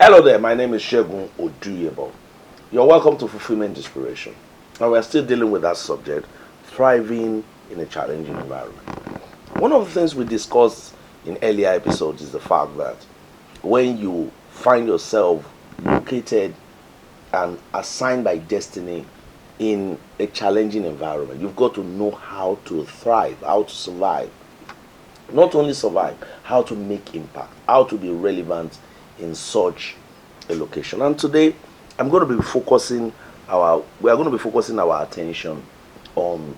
Hello there, my name is Shegun Oduyebo. You're welcome to Fulfillment Inspiration. And we're still dealing with that subject, thriving in a challenging environment. One of the things we discussed in earlier episodes is the fact that when you find yourself located and assigned by destiny in a challenging environment, you've got to know how to thrive, how to survive. Not only survive, how to make impact, how to be relevant in such a location. And today we are going to be focusing our attention on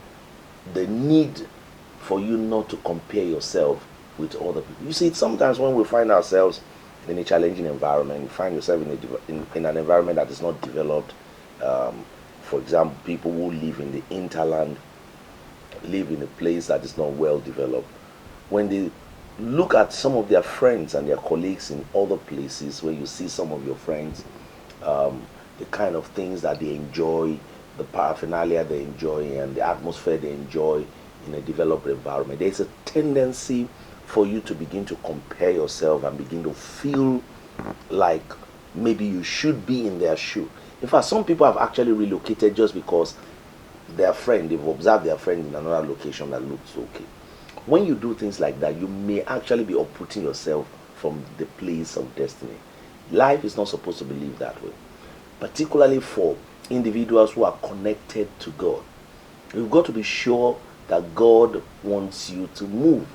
the need for you not to compare yourself with other people. You see, sometimes when we find ourselves in a challenging environment, you find yourself in an environment that is not developed. For example, people who live in the hinterland live in a place that is not well developed. When they look at some of their friends and their colleagues in other places, where you see some of your friends, the kind of things that they enjoy, the paraphernalia they enjoy, and the atmosphere they enjoy in a developed environment, there's a tendency for you to begin to compare yourself and begin to feel like maybe you should be in their shoe. In fact, some people have actually relocated just because they've observed their friend in another location that looks okay. When you do things like that, you may actually be uprooting yourself from the place of destiny. Life is not supposed to be lived that way, particularly for individuals who are connected to God. You've got to be sure that God wants you to move,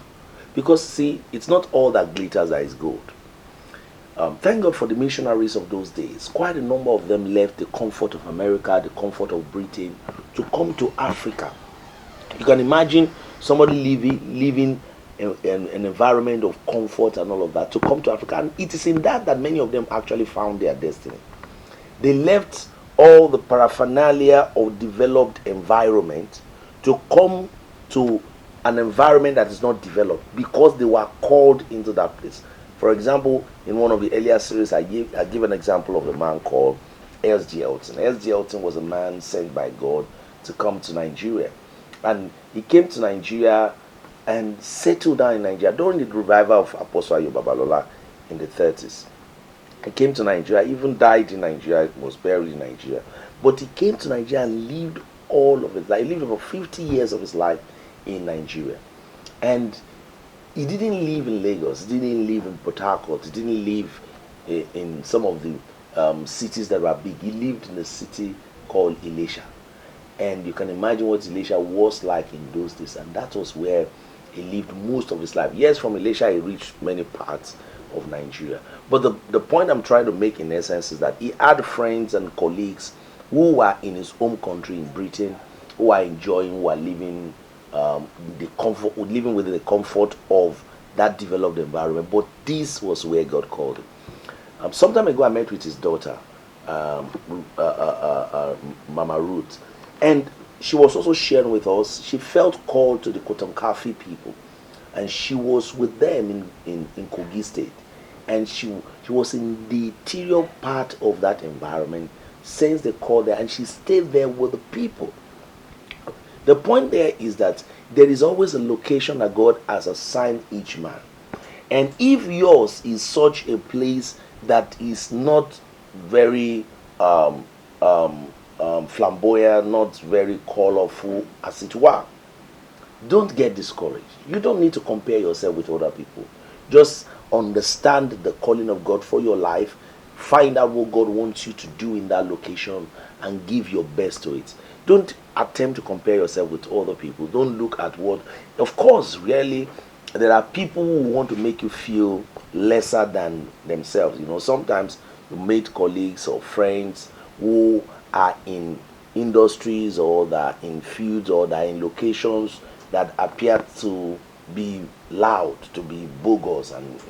because see, it's not all that glitters that is gold. Thank God for the missionaries of those days. Quite a number of them left the comfort of America, the comfort of Britain, to come to Africa. You can imagine somebody living in an environment of comfort and all of that, to come to Africa. And it is in that many of them actually found their destiny. They left all the paraphernalia of developed environment to come to an environment that is not developed, because they were called into that place. For example, in one of the earlier series, I give an example of a man called S.G. Elton. S.G. Elton was a man sent by God to come to Nigeria. And he came to Nigeria and settled down in Nigeria during the revival of Apostle Ayo Babalola in the 30s. He came to Nigeria, even died in Nigeria, was buried in Nigeria. But he came to Nigeria and lived all of his life. He lived about 50 years of his life in Nigeria. And he didn't live in Lagos, he didn't live in Port Harcourt, he didn't live in some of the cities that were big. He lived in a city called Ilesha. And you can imagine what Ilesha was like in those days, and that was where he lived most of his life. Yes, from Ilesha he reached many parts of Nigeria. But the point I'm trying to make in essence is that he had friends and colleagues who were in his home country in Britain, who are enjoying, who are living living within the comfort of that developed environment. But this was where God called him. Some time ago I met with his daughter, Mama Ruth. And she was also sharing with us, she felt called to the Kotonkafi people. And she was with them in Kogi State. And she was in the interior part of that environment since they called her. And she stayed there with the people. The point there is that there is always a location that God has assigned each man. And if yours is such a place that is not very flamboyant, not very colorful, as it were, don't get discouraged. You don't need to compare yourself with other people. Just understand the calling of God for your life. Find out what God wants you to do in that location and give your best to it. Don't attempt to compare yourself with other people. Don't look at what, of course, really, there are people who want to make you feel lesser than themselves. You know, sometimes you meet colleagues or friends who are in industries, or that are in fields, or that are in locations that appear to be loud, to be bogus and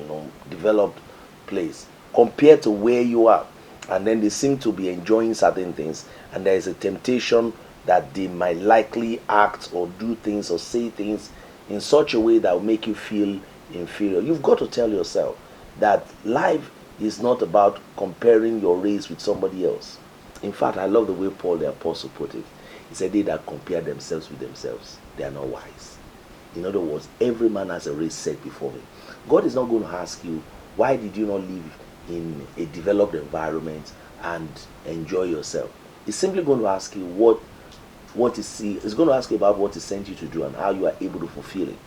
developed place compared to where you are. And then they seem to be enjoying certain things, and there is a temptation that they might likely act or do things or say things in such a way that will make you feel inferior. You've got to tell yourself that life is not about comparing your race with somebody else. In fact, I love the way Paul the Apostle put it. He said, they that compare themselves with themselves, they are not wise. In other words, every man has a race set before him. God is not going to ask you, why did you not live in a developed environment and enjoy yourself. It's simply going to ask you what is he. It's going to ask you about what he sent you to do and how you are able to fulfill it.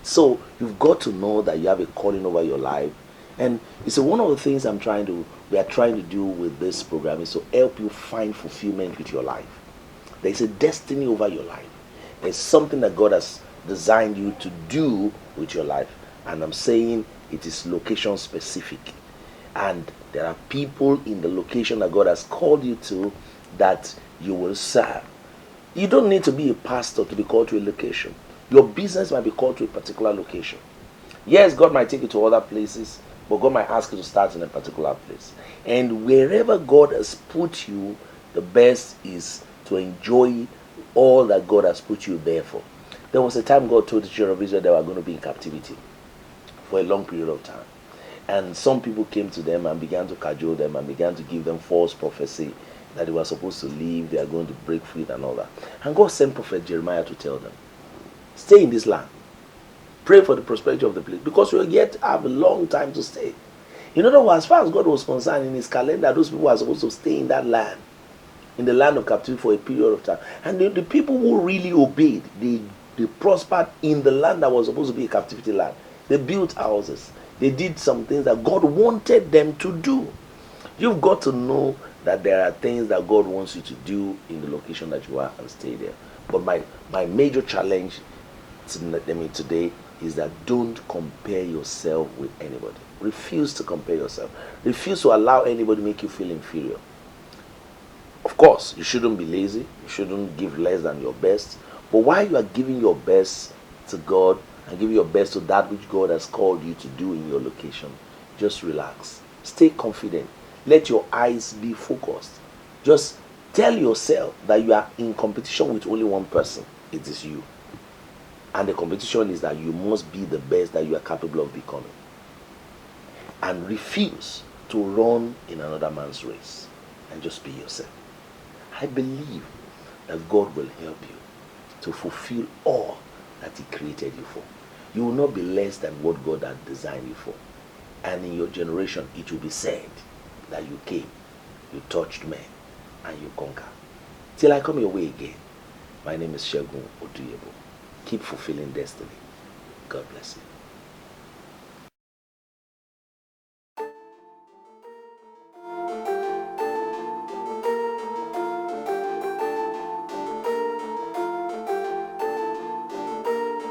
So you've got to know that you have a calling over your life, and it's one of the things we are trying to do with this program is to help you find fulfillment with your life. There is a destiny over your life. There's something that God has designed you to do with your life, and I'm saying it is location specific. And there are people in the location that God has called you to that you will serve. You don't need to be a pastor to be called to a location. Your business might be called to a particular location. Yes, God might take you to other places, but God might ask you to start in a particular place. And wherever God has put you, the best is to enjoy all that God has put you there for. There was a time God told the children of Israel they were going to be in captivity for a long period of time. And some people came to them and began to cajole them and began to give them false prophecy that they were supposed to leave, they are going to break free and all that. And God sent Prophet Jeremiah to tell them, stay in this land. Pray for the prosperity of the place, because you'll yet have a long time to stay. In other words, as far as God was concerned, in his calendar, those people were supposed to stay in that land, in the land of captivity for a period of time. And the people who really obeyed, they prospered in the land that was supposed to be a captivity land. They built houses. They did some things that God wanted them to do. You've got to know that there are things that God wants you to do in the location that you are and stay there. But my major challenge today is that don't compare yourself with anybody. Refuse to compare yourself. Refuse to allow anybody to make you feel inferior. Of course, you shouldn't be lazy. You shouldn't give less than your best. But while you are giving your best to God and giving your best to that which God has called you to do in your location, just relax. Stay confident. Let your eyes be focused. Just tell yourself that you are in competition with only one person. It is you. And the competition is that you must be the best that you are capable of becoming. And refuse to run in another man's race. And just be yourself. I believe that God will help you to fulfill all that he created you for. You will not be less than what God had designed you for. And in your generation, it will be said that you came, you touched men, and you conquered. Till I come your way again, my name is Segun Oduyebo. Keep fulfilling destiny. God bless you.